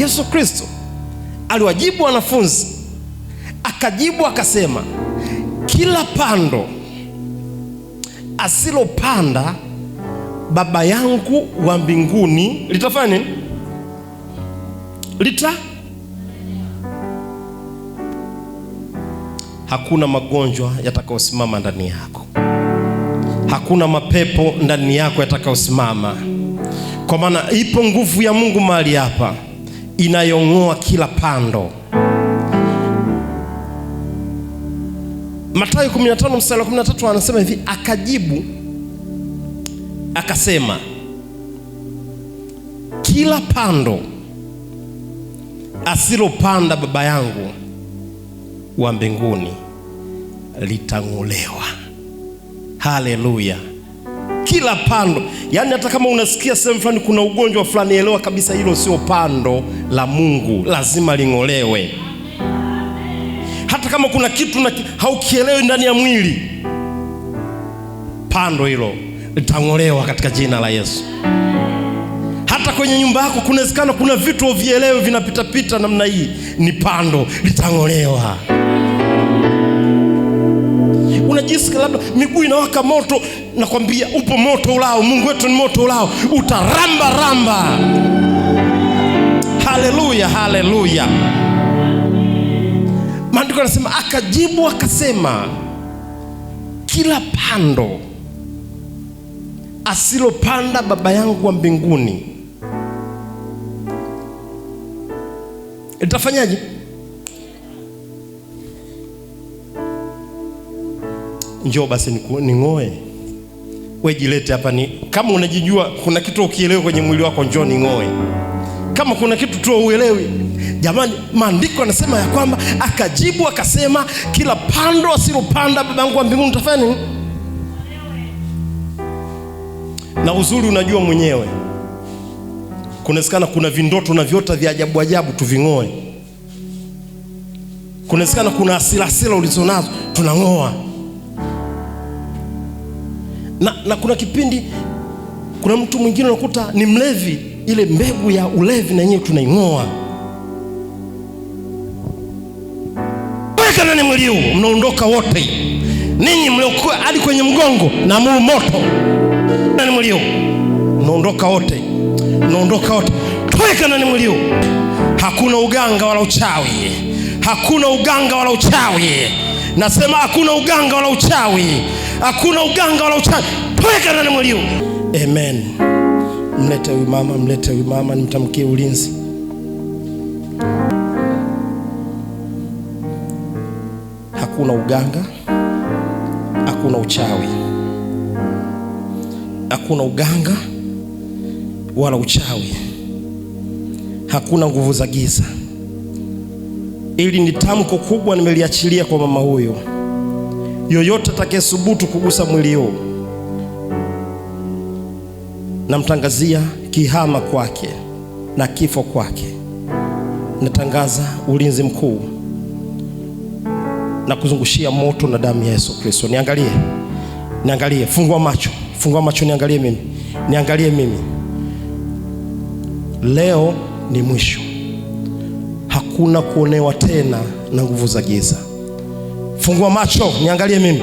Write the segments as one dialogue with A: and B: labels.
A: Yesu Kristo aliwajibu wanafunzi, akajibu akasema, kila pando asilopanda Baba yangu wa mbinguni litafanya nini? Hakuna magonjwa yatakayosimama ndani yako. Hakuna mapepo ndani yako yatakayosimama. Kwa maana ipo nguvu ya Mungu mahali hapa inayong'oa kila pando. Mathayo 15 mstari wa 13 anasema hivi, akajibu akasema, kila pando asilopanda Baba yangu wa mbinguni litang'olewa. Haleluya. Kila pando, yani hata kama unasikia sehemu fulani kuna ugonjwa fulani, elewa kabisa hilo sio pando la Mungu, lazima ling'olewe. Hata kama kuna kitu haukielewi ndani ya mwili, pando hilo litang'olewa katika jina la Yesu. Hata kwenye nyumba yako kunawezekana kuna vitu uvielewe vinapita namna hii, ni pando, litang'olewa. Unajisikia labda miguu inawaka moto, nakwambia upo moto ulao. Mungu wetu ni moto ulao, utaramba. Haleluya, haleluya. Maandiko yanasema, akajibu akasema, kila pando asilopanda Baba yangu wa mbinguni itafanyaje? Njoo basi ning'oe. Wewe jilete hapa, ni kama unajijua kuna kitu ukielewa kwenye mwili wako, njoo ning'oe. Kama kuna kitu tu uelewi, jamani, maandiko yanasema ya kwamba akajibu akasema, kila pando asilopanda Baba yangu wa mbinguni utafanya nini? Na uzuri unajua mwenyewe, kunawezekana kuna vindoto na viota vya ajabu ajabu tuving'oe. Kunawezekana kuna asila ulizonazo tunang'oa. Na kuna kipindi kuna mtu mwingine unakuta ni mlevi, ile mbegu ya ulevi na yenyewe tunaing'oa. Weka ndani mwili huu, mnaondoka wote. Ninyi mliokuwa hadi kwenye mgongo na moto ndani mwili huu, mnaondoka wote. Weka ndani mwili huu. Hakuna uganga wala uchawi. Hakuna uganga wala uchawi. Nasema hakuna uganga wala uchawi. Hakuna uganga wala uchawi. Weka ndani mwili huu. Amen. Mlete huyu mama, nimtamkie ulinzi. Hakuna uganga, hakuna uchawi. Hakuna uganga wala uchawi. Hakuna nguvu za giza. Ili ni tamko kubwa nimeliachilia kwa mama huyo. Yoyote atakayesubutu kugusa mwili huu, namtangazia kihama kwake na kifo kwake. Natangaza ulinzi mkuu na kuzungushia moto na damu ya Yesu Kristo. Niangalie, fungua macho, niangalie mimi. Leo ni mwisho. Hakuna kuonewa tena na nguvu za giza. Fungua macho, niangalie mimi.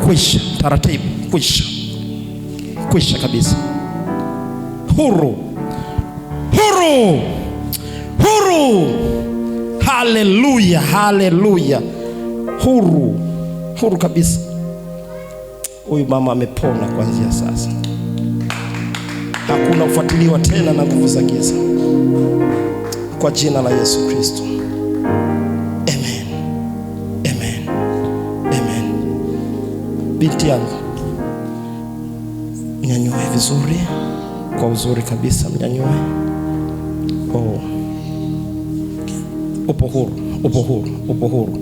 A: Kwisha taratibu, kwisha kabisa. Huru. Haleluya. Huru kabisa. Huyu mama amepona kuanzia sasa. Hakuna kufuatiliwa tena na nguvu za giza, kwa jina la Yesu Kristo. Amen. Binti yangu, mnyanyue vizuri, kwa uzuri kabisa, mnyanyue. Upo huru.